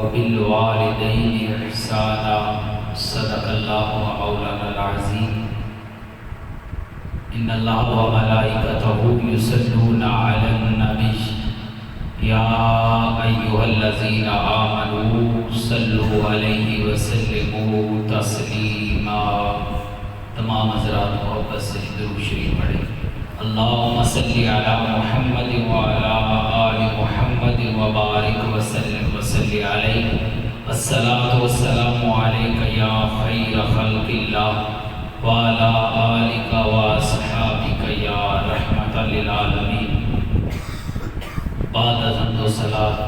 وبالوالدین احسانا صدق اللہ مولانا العظیم ان اللہ وملائکتہ یصلون علی النبی یا ایھا الذین آمنوا صلوا علیہ وسلموا تسلیما۔ تمام حضرات محبت سے درود شریف پڑھیں۔ اللہم صلی علی محمد وعلی آل محمد وبارک وسلم وصلی علیہ الصلاۃ والسلام علیک یا خیر خلق اللہ وعلی آلک واصحابک یا رحمۃ للعالمین۔ بعد از حمد و صلاۃ،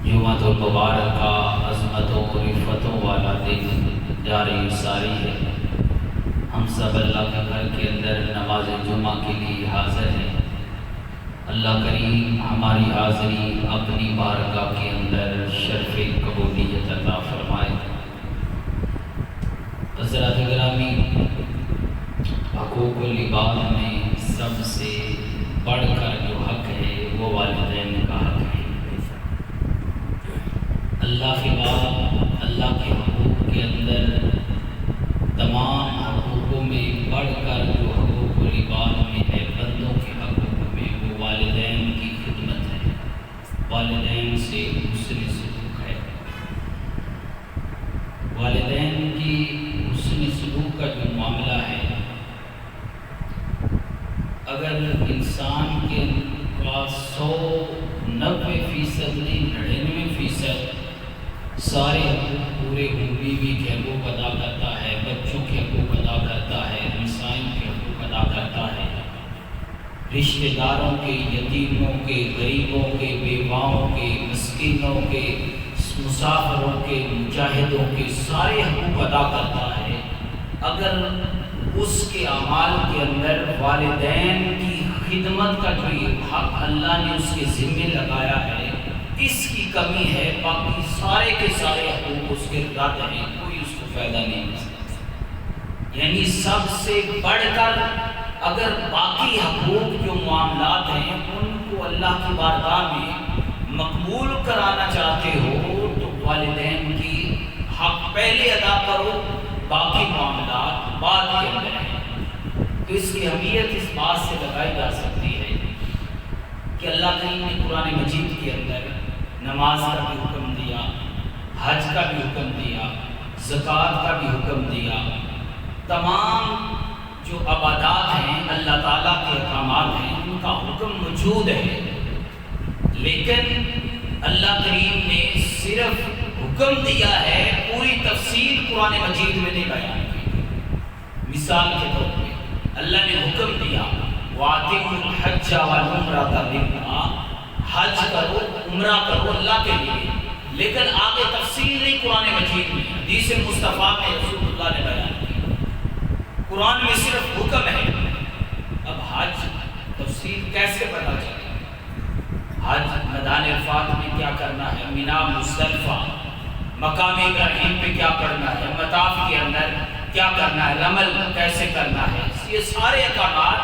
جمعۃ المبارک کا عظمتوں و رفتوں والا دن جاری ساری ہے۔ ہم سب اللہ کے گھر کے اندر نماز جمعہ کے لیے حاضر ہیں۔ اللہ کریم ہماری حاضری اپنی بارگاہ کے اندر شرف قبولیت عطا فرمائے۔ حضرات گرامی، حقوق العباد میں سب سے بڑھ کر جو حق ہے وہ والدین کا حق ہے۔ اللہ کے بعد اللہ کے حقوق کے اندر تمام حقوقوں میں بڑھ کر جو حقوق العباد میں ہے، بندوں کے حقوق میں، وہ والدین کی خدمت ہے، والدین سے حسن سلوک ہے۔ والدین کی حسن سلوک کا جو معاملہ ہے، اگر انسان کے پاس 90% نہیں 99% سارے حقوق پورے ہوں، بیوی کے حقوق ادا کرتا ہے، بچوں کے حقوق ادا کرتا ہے، ہمسائیوں کے حقوق ادا کرتا ہے، رشتہ داروں کے، یتیموں کے، غریبوں کے، بیواؤں کے، مسکینوں کے، مسافروں کے، مجاہدوں کے سارے حقوق ادا کرتا ہے، اگر اس کے اعمال کے اندر والدین کی خدمت کا جو حق اللہ نے اس کے ذمہ لگایا ہے اس کی کمی ہے، باقی سارے کے سارے حقوق اس کے رد ہیں، کوئی اس کو فائدہ نہیں مل سکتا۔ یعنی سب سے بڑھ کر اگر باقی حقوق جو معاملات ہیں ان کو اللہ کی بارگاہ میں مقبول کرانا چاہتے ہو تو والدین کی حق پہلے ادا کرو، باقی معاملات بعد کے اندر ہیں۔ تو اس کی اہمیت اس بات سے لگائی جا سکتی ہے کہ اللہ کریم نے قرآن مجید کے اندر نماز کا بھی حکم دیا، حج کا بھی حکم دیا، زکوٰۃ کا بھی حکم دیا، تمام جو عبادات ہیں اللہ تعالیٰ کے احکامات ہیں ان کا حکم موجود ہے، لیکن اللہ کریم نے صرف حکم دیا ہے، پوری تفصیل قرآن مجید میں نہیں بیان کی۔ مثال کے طور پہ اللہ نے حکم دیا وَأَتِمُّوا الْحَجَّ وَالْعُمْرَةَ لِلَّهِ، حج کرو، عمرہ کرو اللہ کے لیے، لیکن آگے تفصیل نہیں قرآن مجید میں، حدیث مصطفیٰ میں رسول اللہ نے بیان کی۔ قرآن میں صرف حکم ہے، اب حج تفصیل کیسے پتہ چلے؟ حج میدان عرفات میں کیا کرنا ہے، مینا مزدلفہ مقام ابراہیم پہ کیا کرنا ہے، مطاف کے اندر کیا کرنا ہے، رمل کیسے کرنا ہے، یہ سارے احکامات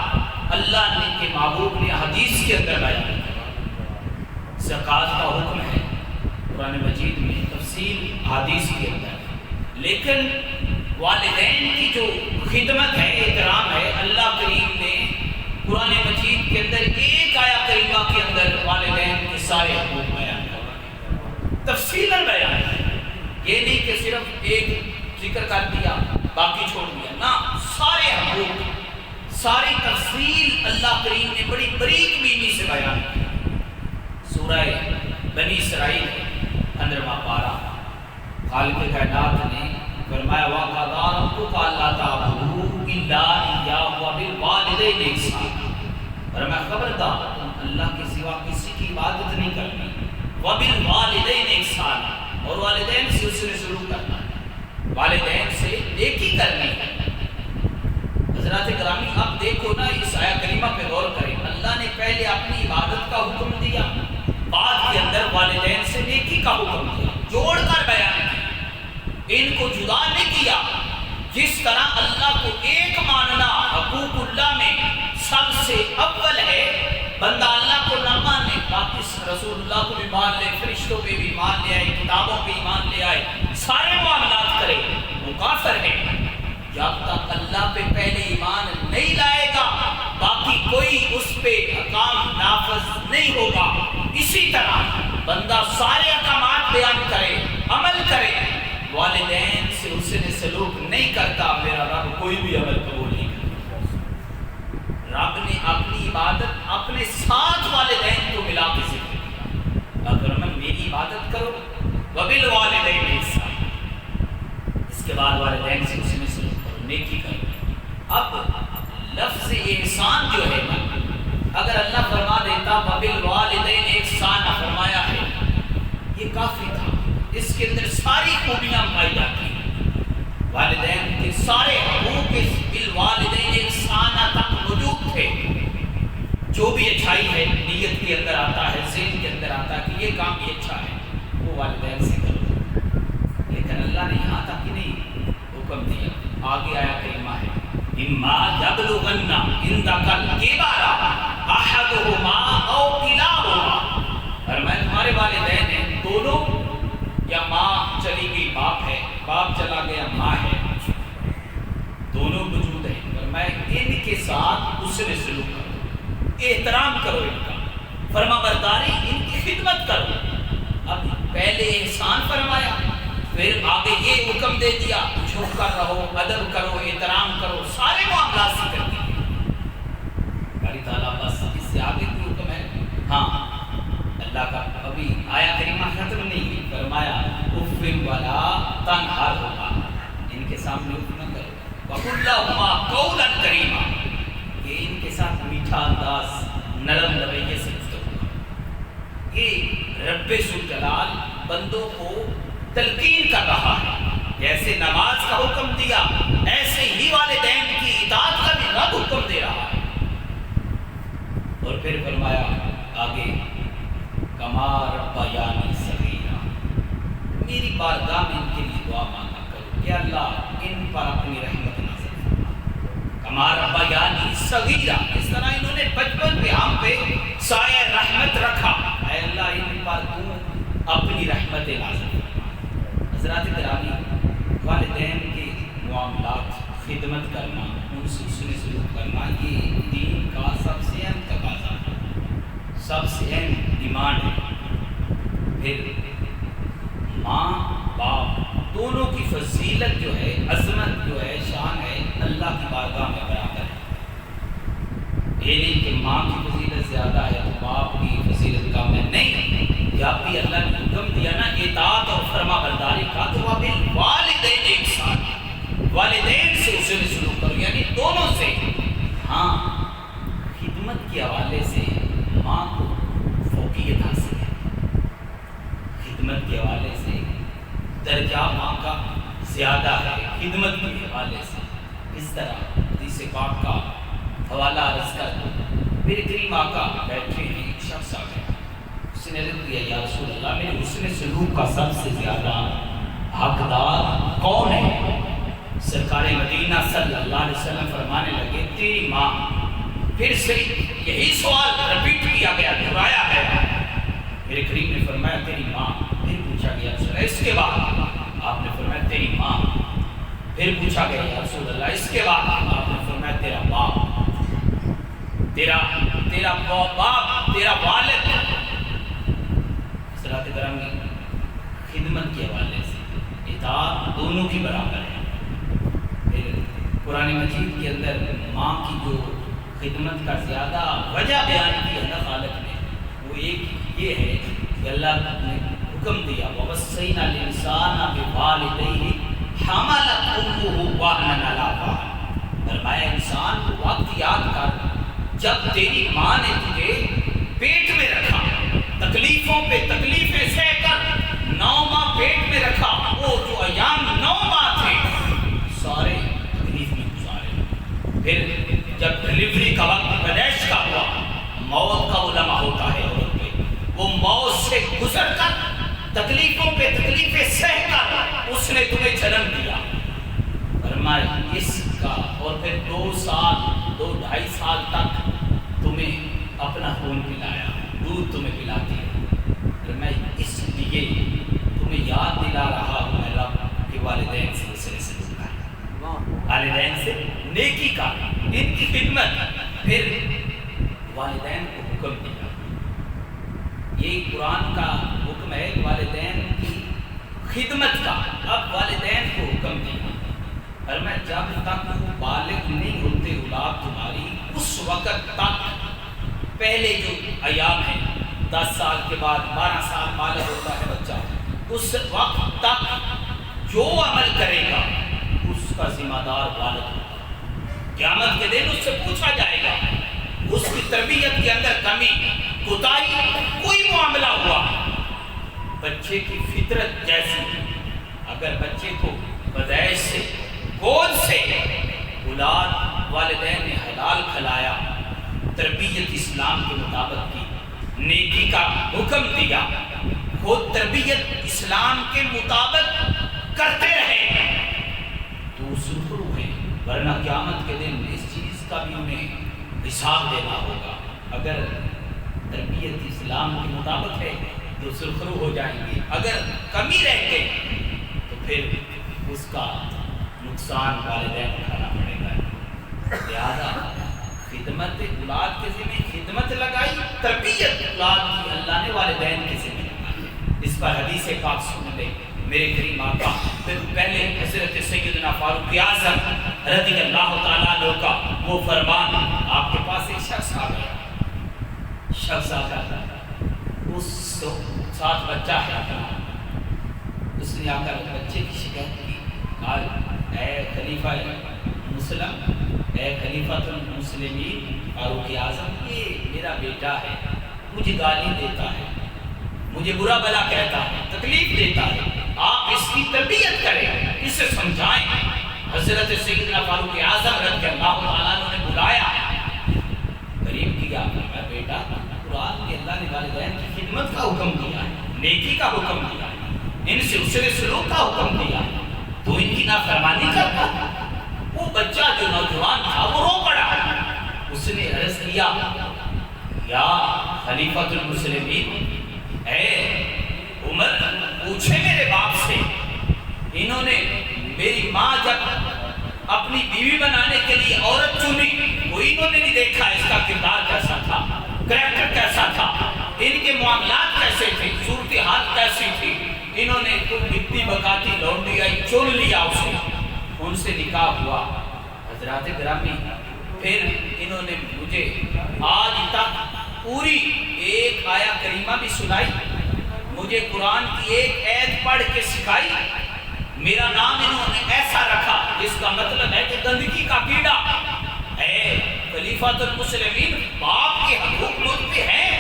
اللہ نے کے محبوب نے حدیث کے اندر بیان کیا۔ زکوٰۃ کا حکم ہے قرآن مجید میں، تفصیل حدیث کے اندر، لیکن والدین کی جو خدمت ہے، احترام ہے، اللہ کریم نے قرآن مجید کے اندر ایک آیت کریمہ کے اندر والدین کے سارے حقوق بیان کیا، تفصیلاً بیان ہے۔ یہ نہیں کہ صرف ایک ذکر کر دیا باقی چھوڑ دیا، نہ، سارے حقوق، ساری تفصیل اللہ کریم نے بڑی باریک بینی سے بیان کی۔ سورہ بنی اسرائیل 15واں پارہ، خالق کائنات نے فرمایا وَقَضَىٰ رَبُّكَ أَلَّا تَعْبُدُوا إِلَّا إِيَّاهُ وَبِالْوَالِدَيْنِ إِحْسَانًا، فرمایا خبردار تم اللہ کے سوا کسی کی عبادت نہیں کرنی، وَبِالْوَالِدَيْنِ إِحْسَانًا، اور والدین سے حسن سلوک کرنا ہے، والدین سے نیکی کرنی ہے۔ حضرات گرامی آپ دیکھو نا، اس آیت کریمہ پہ غور کریں، اللہ نے پہلے اپنی عبادت کا حکم دیا، بعد کے اندر والدین سے نیکی کا حکم دیا، جوڑ کر بیان کیا، ان کو جدا نہیں کیا۔ جس طرح اللہ کو ایک ماننا حقوق اللہ میں سب سے اول ہے، بندہ اللہ کو نہ مانے، باقی رسول اللہ کو بھی مان لے، فرشتوں پہ بھی مان لے آئے، کتابوں پہ ایمان لے آئے، سارے معاملات کرے، وہ کافر ہے۔ جب تک اللہ پہ پہلے ایمان نہیں لائے گا باقی کوئی اس پہ احکام نافذ نہیں ہوگا۔ اسی طرح بندہ سارے احکامات بیان کرے، عمل کرے، والدین سے حسن سلوک نہیں کرتا، میرا رب کوئی بھی عمل قبول نہیں کرتا۔ رب نے اپنی عبادت اپنے ساتھ والدین کو ملا کے ذکر کیا، اگر میری عبادت کرو وبالوالدین احسانا، اس کے بعد والدین سے حسن سلوک کرو، نیکی کرو۔ اب لفظ احسان جو ہے نا، اگر اللہ فرما دیتا وبالوالدین احسانا فرمایا ہے، یہ کافی تھا، اس کے اندر ساری خوبیاں پائی جاتی ہیں، والدین کے سارے حقوق اس بالوالدین احسانا تک موجود تھے۔ جو بھی اچھائی ہے نیت کے اندر آتا ہے، ذہن کے اندر آتا ہے کہ یہ کام بھی اچھا ہے، وہ والدین سے کرو۔ لیکن اللہ نے یہاں تک ہی نہیں حکم دیا، آگے آیا کریمہ ہے اما یبلغن عندک الکبر احدہما او کلاہما، فرمایا تمہارے والدین ہیں دونوں، یا ماں چلی گئی باپ ہے، باپ چلا گیا ماں ہے، دونوں موجود ہیں، فرمایا ان کے ساتھ حسن سلوک کرو، احترام کرو ان کا، فرما برداری، ان کی خدمت کرو۔ اب پہلے احسان فرمایا، پھر آگے یہ حکم دے دیا جھک کر رہو، ادب کرو، احترام کرو، سارے معاملات سے کر دیے۔ باری تعالیٰ بس اس سے آگے کوئی حکم ہے؟ ہاں، اللہ کا ابھی آیا کریمہ ختم نہیں ہوئی، فرمایا اف ولا تنہرہما، ان کے سامنے اف نہ کرو، وقل لہما قولا کریما، کہ ان کے ساتھ میٹھا انداز، نرم رویے سے گفتگو کرو۔ یہ رب ذوالجلال بندوں کو تلقین کر رہا ہے، جیسے نماز کا حکم دیا ایسے ہی والدین کی اطاعت کا بھی رب حکم دے رہا ہے۔ اور پھر فرمایا آگے کما ربیانی صغیرا، میری بارگاہ میں ان کے لیے دعا مانگا کرو کہ اللہ ان پر اپنی رحمت نازل فرما، کما ربیانی صغیرا، اس طرح انہوں نے بچپن پہ ہم پہ سایہ رحمت رکھا، اے اللہ ان پر تو اپنی رحمت نازل فرما۔ حضرات گرامی، والدین کے معاملات، خدمت کرنا، ان سے حسن سلوک کرنا، یہ دین کا سب سے اہم تقاضا ہے، سب سے اہم ڈیمانڈ ہے۔ پھر ماں باپ دونوں کی فضیلت جو ہے، عظمت جو ہے، شان ہے، اللہ کی بارگاہ میں برابر ہے۔ یہ نہیں کہ ماں کی فضیلت زیادہ ہے تو باپ کی فضیلت کم ہے، نہیں، جب بھی اللہ نے حکم دیا نا اطاعت اور فرما برداری کا، تو وبالوالدین احسانا، والدین سے حسن سلوک کرو، یعنی دونوں سے۔ ہاں، خدمت کے حوالے سے ماں کو فوقیت حاصل ہے، خدمت کے حوالے سے درجہ ماں کا زیادہ ہے، خدمت کے حوالے سے۔ اس طرح حدیث پاک کا حوالہ عرض کر دو، میرے کریم آقا بیٹھے ہیں، ایک شخص آ گیا، اس نے عرض کیا یا رسول اللہ، میرے حسن سلوک کا سب سے زیادہ حقدار کون ہے؟ سرکار مدینہ صلی اللہ علیہ وسلم فرمانے لگے تیری ماں۔ پھر سے یہی سوال رپیٹ کیا گیا، دہرایا گیا، میرے کریم نے فرمایا تیری ماں۔ پھر پوچھا گیا رسول اللہ اس کے بعد؟ آپ نے فرمایا تیری ماں۔ پھر پوچھا گیا یا رسول اللہ اس کے بعد؟ آپ نے فرمایا تیرا باپ، تیرا باپ، تیرا والد۔ حضرات گرامی، خدمت کے حوالے سے اطاعت دونوں کی برابر ہے۔ پھر قرآن مجید کے اندر ماں کی جو خدمت کا زیادہ وجہ بیان کی اللہ خالق نے، وہ ایک یہ ہے کہ اللہ نے حکم دیا وَوَصَّيْنَا الْإِنسَانَ بِوَالِدَيْهِ حَمَلَتْهُ أُمُّهُ وَهْنًا عَلَىٰ وَهْنٍ، فرمایا انسان کو وقت یاد کر جب تیری ماں نے تجھے پیٹ میں رکھا، تکلیفوں پہ تکلیفیں سہ کر 9 ماہ پیٹ میں رکھا، وہ جو ایام 9 ماہ تھے سارے تکلیف میں گزارے۔ پھر جب ڈلیوری کا وقت پیدائش کا ہوا، موت کا وہ لمحہ ہوتا ہے عورت پہ، وہ موت سے گزر کر تکلیفوں پہ تکلیفیں سہ کر اس نے تمہیں جنم دیا، فرمایا اس کا، اور پھر 2 سال 2-2.5 سال تک تمہیں اپنا خون پلایا، دودھ تمہیں پلاتی ہے، اور میں اس لیے تمہیں یاد دلا رہا ہوں اے رب کہ والدین سے سلسلے سے دور رہے، والدین سے نیکی کا، ان کی خدمت۔ پھر والدین کو حکم دیا، یہ قرآن کا حکم ہے والدین کی خدمت کا۔ اب والدین کو حکم دیا، اور میں جب تک بالغ نہیں ہوتے اولاد تمہاری، اس وقت تک پہلے جو ایام ہیں 10 سال کے بعد 12 سال بالغ ہوتا ہے بچہ، اس وقت تک جو عمل کرے گا اس کا ذمہ دار والد ہوگا۔ قیامت کے دن اس سے پوچھا جائے گا، اس کی تربیت کے اندر کمی کوتاہی کوئی معاملہ ہوا، بچے کی فطرت جیسی، اگر بچے کو پیدائش سے گود سے اولاد والدین نے حلال کھلایا، تربیت اسلام کے مطابق کی، نیکی کا حکم دیا، خود تربیت اسلام کے مطابق کرتے رہے تو سرخرو ہے، ورنہ قیامت کے دن اس چیز کا بھی انہیں حساب دینا ہوگا۔ اگر تربیت اسلام کے مطابق ہے تو سرخرو ہو جائیں گے، اگر کمی رہ گئی تو پھر اس کا نقصان والدین اٹھانا پڑے گا۔ لہذا خدمت اولاد کے ذمہ خدمت لگائی، تربیت اولاد کی اللہ نے والدین کے ذمہ لگائی۔ اس پر حدیث پاک سن لیں میرے کریم آقا، پھر پہلے حضرت سیدنا فاروق اعظم رضی اللہ تعالیٰ عنہ کا وہ فرمان، آپ کے پاس ایک شخص آ گیا، شخص آ گیا، اس ساتھ بچہ ہے، اس نے آ کر بچے کی شکایت کی، کہا اے خلیفہ مسلم، اے خلیفۃ المسلمین فاروق اعظم، یہ میرا بیٹا ہے، مجھے گالی دیتا ہے، مجھے برا بلا کہتا ہے، تکلیف دیتا ہے، آپ اس کی تربیت کریں، اسے سمجھائیں۔ حضرت سیدنا فاروق اعظم رضی اللہ تعالیٰ عنہ نے بلایا، قریب کیا، میرا بیٹا قرآن میں اللہ نے والدین کی خدمت کا حکم دیا ہے، نیکی کا حکم دیا ہے، ان سے حسن سلوک کا حکم دیا ہے، تو ان کی نافرمانی کرتا ہے۔ وہ بچہ جو نوجوان تھا وہ رو پڑا، اس نے عرض کیا یا خلیفۃ المسلمین، اے عمر پوچھے میرے باپ سے، انہوں نے میری ماں جب اپنی بیوی بنانے کے لیے عورت چنی، کوئی انہوں نے نہیں دیکھا اس کا کردار کیسا تھا، کریکٹر کیسا تھا، ان کے معاملات کیسے تھے، صورتحال کیسی تھی، انہوں نے کوئی مٹی بکاتی لونڈی آئی چن لیا اسے، ان سے نکاح ہوا۔ حضرات گرامی، پھر انہوں نے مجھے آج تک پوری ایک آیا کریمہ بھی سنائی، مجھے قرآن کی ایک ایت پڑھ کے سکھائی، میرا نام انہوں نے ایسا رکھا جس کا مطلب ہے کہ گندگی کا کیڑا۔ اے خلیفۃ المسلمین، باپ کے حقوق مجھ پہ ہیں،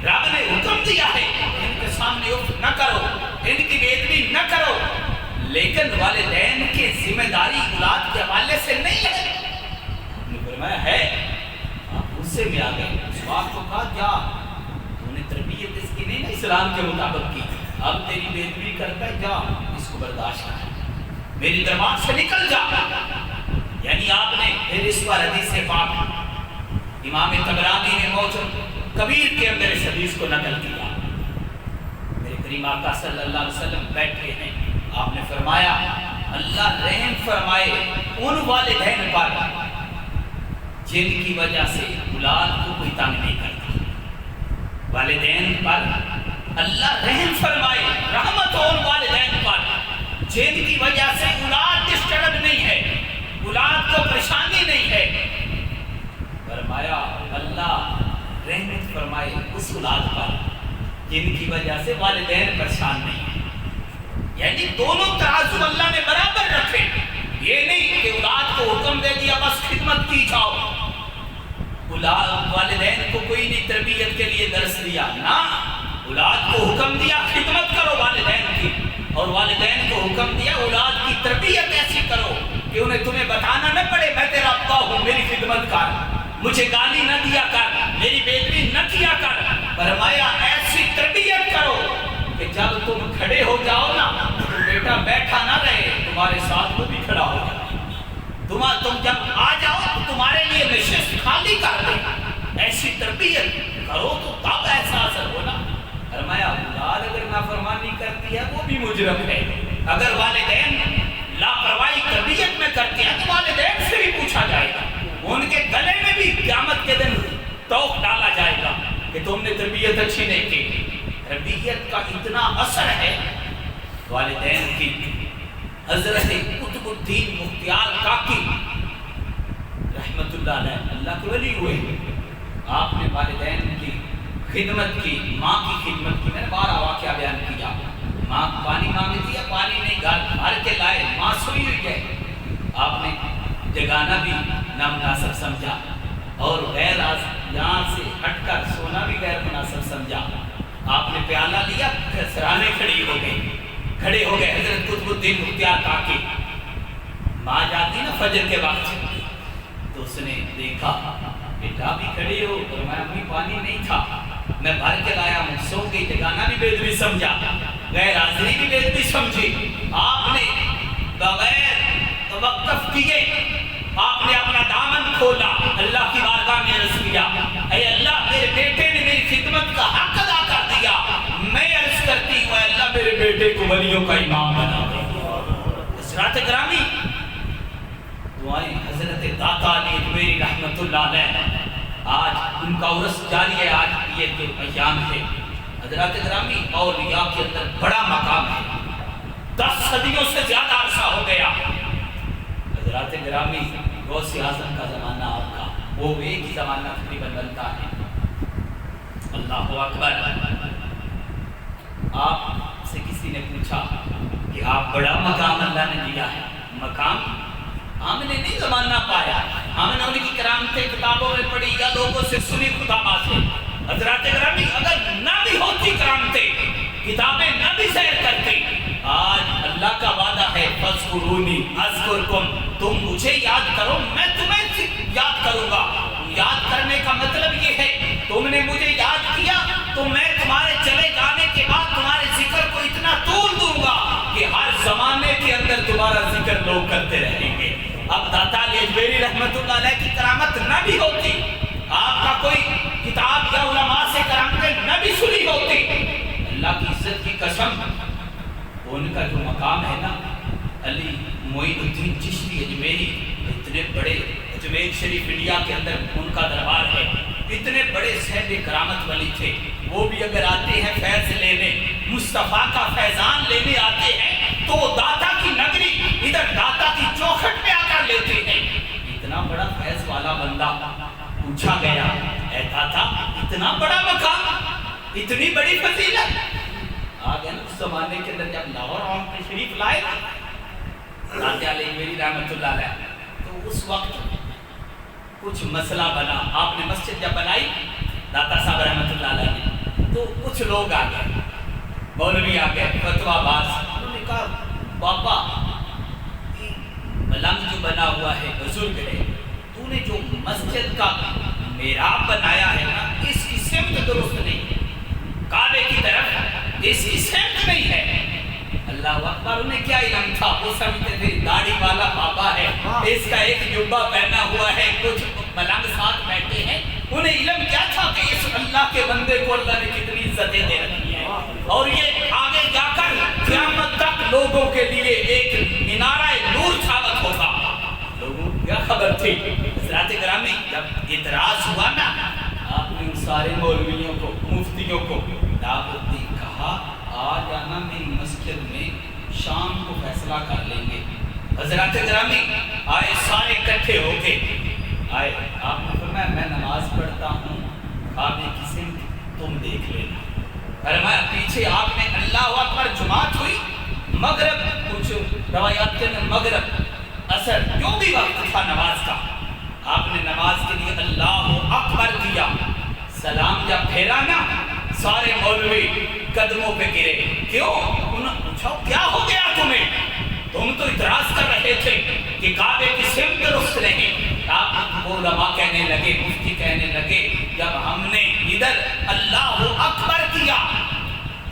رب نے حکم دیا ہے ان کے سامنے اف نہ کرو، ان کی بے ادبی نہ کرو، لیکن والدین کی ذمہ داری اولاد کے حوالے سے نہیں ہے۔ انہوں نے فرمایا ہے، آپ غصے میں آ گئے، اس بات کو کہا کیا انہوں نے تربیت اس کی نہیں نا اسلام کے مطابق کی، اب تیری بے ادبی کرتا ہے، جا اس کو برداشت نہ، میری دربار سے نکل جا۔ یعنی آپ نے پھر اس پر حدیث پاک امام طبرانی نے موجم کبیر کے اندر اس حدیث کو نقل کیا۔ میرے کریم آقا صلی اللہ علیہ وسلم بیٹھے ہیں، آپ نے فرمایا اللہ رحم فرمائے ان والدین پر جن کی وجہ سے اولاد کو کوئی تنگ نہیں کرتا، والدین پر اللہ رحم فرمائے، رحمت ہو ان والدین پر جن کی وجہ سے اولاد ڈسٹرب نہیں ہے، اولاد کو پریشانی نہیں ہے۔ فرمایا اللہ رحمت فرمائے اس اولاد پر جن کی وجہ سے والدین پریشان نہیں ہیں۔ یعنی دونوں ترازو اللہ نے برابر رکھے، یہ نہیں کہ اولاد کو حکم دے دیا بس خدمت کی جاؤ، اولاد والدین کو کوئی نہیں تربیت کے لیے درس دیا، نہ اولاد کو حکم دیا خدمت کرو والدین کی، اور والدین کو حکم دیا اولاد کی تربیت ایسی کرو کہ انہیں تمہیں بتانا نہ پڑے میں تیرا ابا ہوں، میری خدمت کر، مجھے گالی نہ دیا کر، میری بے ادبی نہ کیا کر۔ فرمایا ایسی تربیت کرو کہ جب تم کھڑے ہو جاؤ نا تو بیٹا بیٹھا نہ رہے، تمہارے ساتھ وہ بھی کھڑا ہو جائے، تم جب آ جاؤ تو تمہارے لیے نشست خالی کر دے، ایسی تربیت کرو تو تب احساس ہونا. فرمایا اولاد اگر نافرمانی کرتی ہے وہ بھی مجرم ہے. اگر والدین لاپرواہی تربیت میں کرتے ہیں تو والدین سے بھی پوچھا جائے گا. ان کے گلے میں بھی قیامت کے دن توق ڈالا جائے گا کہ تم نے تربیت اچھی نہیں کی. تربیت کا اتنا اثر ہے والدین کی. حضرت قطب الدین مختیار کاکی رحمت اللہ علیہ اللہ کے ولی ہوئے. آپ نے والدین کی خدمت کی, ماں کی خدمت کی. میں نے 12 واقعہ بیان کیا. ماں پانی مانگتی ہے, پانی نہیں بھر کے لائے, ماں سوئی ہوئی ہے. آپ نے جگانا بھی نامناسب سمجھا اور غیر یہاں سے ہٹ کر سونا بھی غیر مناسب سمجھا. آپ نے پیالہ لیا, سرانے کھڑے ہو گئے حضرت قطب الدین مختیار کاکی. ماں جاتی نا فجر کے وقت تو اس نے دیکھا بیٹا بھی کھڑے ہو, اور میں اپنی پانی نہیں تھا, میں بھر کے لایا ہوں. سو گئی. جگانا بھی بے ادبی سمجھا, غیر حاضری بھی بے ادبی سمجھی. آپ نے بغیر توقف کیے آپ نے اپنا دامن کھولا, اللہ کی بارگاہ میں عرض کیا اے اللہ میرے بیٹے نے میری خدمت کا حق ادا کر دیا. میں عرض کرتی ہوں اے اللہ میرے بیٹے کو ولیوں کا امام بنا دے. حضرات گرامی دعائیں حضرت داتا علی اجمیری رحمت اللہ علیہ, آج ان کا عرس جاری ہے. آج یہ جو ایام ہے حضرات گرامی اولیاء کے اندر بڑا مقام ہے. 10 صدیوں سے زیادہ عرصہ ہو گیا. حضرات گرامی غوث اعظم کا زمانہ آپ کا, وہ ایک ہی زمانہ تقریباً بنتا ہے. اللہ اکبر. آپ سے کسی نے پوچھا کہ آپ بڑا مقام اللہ نے دیا ہے. مقام ہم نے نہیں زمانہ پایا, ہم نے انہیں کی کرامتیں کتابوں میں پڑھی یا لوگوں سے سنی خدا باتیں. حضرات گرامی اگر نہ بھی ہوتی کرامتیں, کتابیں نہ بھی سیر کرتی, آج اللہ کا وعدہ ہے فاذکرونی اذکرکم, تم مجھے یاد کرو میں تمہیں یاد کروں گا. یاد کرنے کا مطلب یہ ہے تم نے مجھے یاد کیا تو میں تمہارے چلے جانے کے بعد تمہارے ذکر کو اتنا طول دوں گا کہ ہر زمانے کے اندر تمہارا ذکر لوگ کرتے رہیں گے. اب داتا علی اجمیری رحمت اللہ علیہ کی کرامت نہ بھی ہوتی, آپ کا کوئی کتاب یا علماء سے کرامتیں نہ بھی سنی ہوتی, اللہ کی عزت کی قسم ان کا جو مقام ہے نا, علی معین الدین چشتی اجمیری, اتنے بڑے اجمیر شریف انڈیا کے اندر ان کا دربار ہے. اتنے بڑے صاحب کرامت ولی تھے. وہ بھی اگر آتے ہیں فیض لینے, مصطفیٰ کا فیضان لینے آتے ہیں تو وہ داتا کی نگری ادھر داتا کی چوکھٹ پہ آ کر لیتے ہیں. اتنا بڑا فیض والا بندہ. پوچھا گیا اے داتا اتنا بڑا مقام, اتنی بڑی فضیلت. آگے اس زمانے کے اندر جب لاہور میں شریف لائے داتا علی اجمیری رحمت اللہ علیہ, تو اس وقت کچھ مسئلہ بنا. آپ نے مسجد جب بنائی داتا صاحب رحمت اللہ علیہ نے, تو کچھ لوگ آ گئے, مولوی آ گئے, فتویٰ باز. انہوں نے کہا بابا ملنگ جو بنا ہوا ہے بزرگ ہے, تو نے جو مسجد کا محراب بنایا ہے نا اس کی سمت درست نہیں, کعبے کی طرف اس کی سمت نہیں ہے. اللہ اکبر. انہیں کیا علم تھا, وہ سمجھتے تھے داڑھی والا بابا ہے, اس کا ایک جبہ پہنا ہوا ہے, کچھ ملنگ ساتھ بیٹھے ہیں. انہیں علم کیا تھا کہ اس اللہ کے بندے کو اللہ نے کتنی عزتیں دے رکھی ہیں, اور یہ آگے جا کر قیامت تک لوگوں کے لیے ایک مینارہ نور ثابت ہوگا. لوگوں کو کیا خبر تھی. حضرات گرامی جب اعتراض ہوا نا, آپ نے ان سارے مولویوں کو, مفتیوں کو دعوت دی, کہا آ جانا میری مسجد میں, شام کو فیصلہ کر لیں گے. حضرات گرامی آئے, سارے اکٹھے ہو کے آئے. آپ نے فرمایا میں نماز پڑھتا ہوں, کعبے کی سمت تم دیکھ لینا. فرمایا پیچھے آپ نے اللہ اکبر, جماعت ہوئی. مغرب, کچھ روایات کے اندر مغرب اثر جو بھی وقت تھا نماز کا, آپ نے نماز کے لیے اللہ اکبر کیا. سلام جب پھیرا نا, سارے مولوی قدموں پہ گرے. کیوں؟ انہوں نے پوچھا کیا ہو گیا تمہیں, تم تو اعتراض کر رہے تھے کہ کعبے کی سمت درست نہیں. آپ علماء کہنے لگے, مفتی کہنے لگے, جب ہم نے ادھر اللہ اکبر کیا,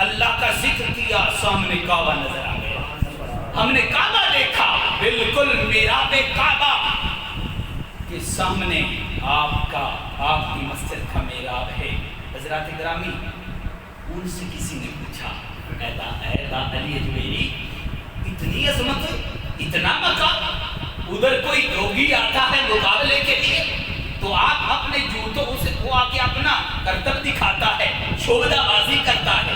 اللہ کا ذکر کیا, سامنے کعبہ نظر آ گیا. ہم نے کعبہ دیکھا, بالکل میراب کعبہ کے سامنے آپ کی مسجد کا محراب ہے۔ حضرات گرامی، ان سے کسی نے پوچھا، اے دا علی اجمیری، اتنی عظمت، اتنا مقام، ادھر کوئی روگی آتا ہے مقابلے کے لیے تو آپ اپنے جوتوں سے وہ آ کے اپنا کرتب دکھاتا ہے، شعبدہ بازی کرتا ہے،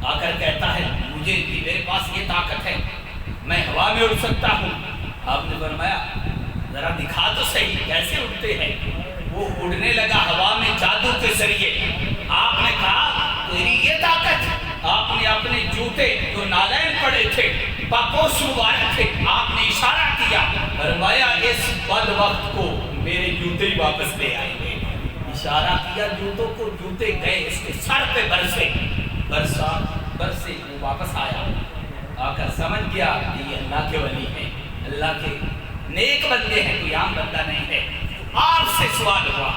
آ کر کہتا ہے مجھے میرے پاس یہ طاقت ہے، میں ہوا میں اڑ سکتا ہوں۔ آپ نے فرمایا ذرا دکھا تو صحیح کیسے اڑتے ہیں۔ وہ اڑنے لگا ہوا میں جادو کے ذریعے۔ آپ نے کہا تیری یہ طاقت، آپ نے اپنے جوتے جو نالین پڑے تھے، پاپوش مبارک تھے، آپ نے اشارہ کیا، فرمایا اس بد وقت کو میرے جوتے ہی واپس لے آئیں گے۔ اشارہ کیا جوتوں کو، جوتے گئے اس کے سر پہ برسے وہ واپس آیا، آ کر سمجھ گیا کہ یہ اللہ کے ولی ہیں، اللہ کے نیک بندے ہیں، کوئی عام بندہ نہیں ہے۔ آپ سے سوال ہوا،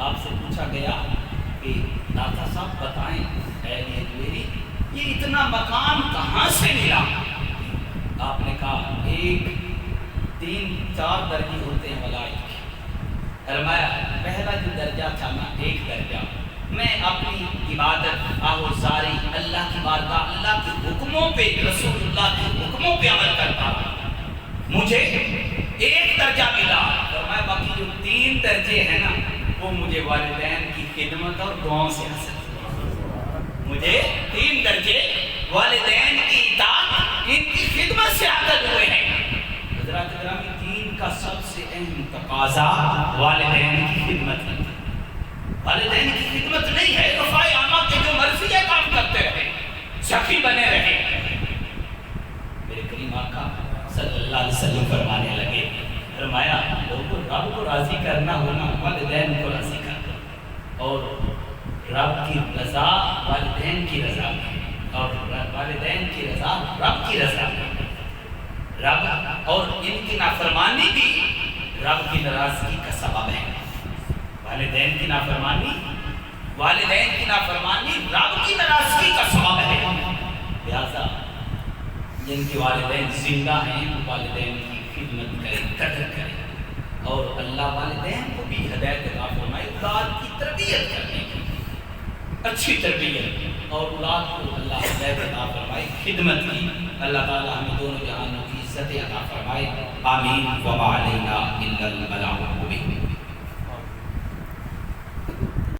آپ سے پوچھا گیا کہ داتا صاحب بتائیں اے اجمیری، یہ اتنا مقام کہاں سے ملا؟ آپ نے کہا 3-4 درجے ہوتے ہیں ملائکہ کے۔ فرمایا پہلا جو درجہ تھا نا، ایک درجہ میں اپنی عبادت آہوزاری اللہ کی بارگاہ، اللہ کے حکموں پہ، رسول اللہ کے حکموں پہ عمل کرتا رہا، مجھے ایک درجہ ملا۔ فرمایا باقی جو 3 درجے ہیں نا، وہ مجھے والدین کی خدمت اور دعاؤں سے حاصل ہوئے۔ مجھے 3 درجے والدین کی اطاعت، ان کی خدمت سے حاصل ہوئے ہیں۔ حضرات گرامی، دین کا سب سے اہم تقاضا والدین کی خدمت ہے۔ والدین کی خدمت نہیں ہے رفاع عامہ کے جو مرضی ہے کام کرتے رہے، سخی بنے رہے۔ میرے کریم آقا صلی اللہ علیہ وسلم فرمانے لگے، فرمایا لوگوں رب کو راضی کرنا ہونا والدین کو راضی کرنا، اور رب کی رضا والدین کی رضا میں، اور والدین کی رضا رب کی رضا میں۔ رب اور ان کی نافرمانی بھی رب کی ناراضگی کا سبب ہے۔ والدین کی نافرمانی رب کی ناراضگی کا سبب ہے۔ لہذا جن کے والدین زندہ ہیں، والدین کی خدمت کریں، قدر کریں، اور اللہ والدین کو بھی ہدایت عطا فرمائے اولاد کی تربیت کرنے کی، اچھی تربیت، اور اولاد کو اللہ ہدایت عطا فرمائے خدمت کی۔ اللہ تعالیٰ ہمیں دونوں جہانوں کی عزت عطا فرمائے، آمین۔ وما علینا الا البلاغ المبین۔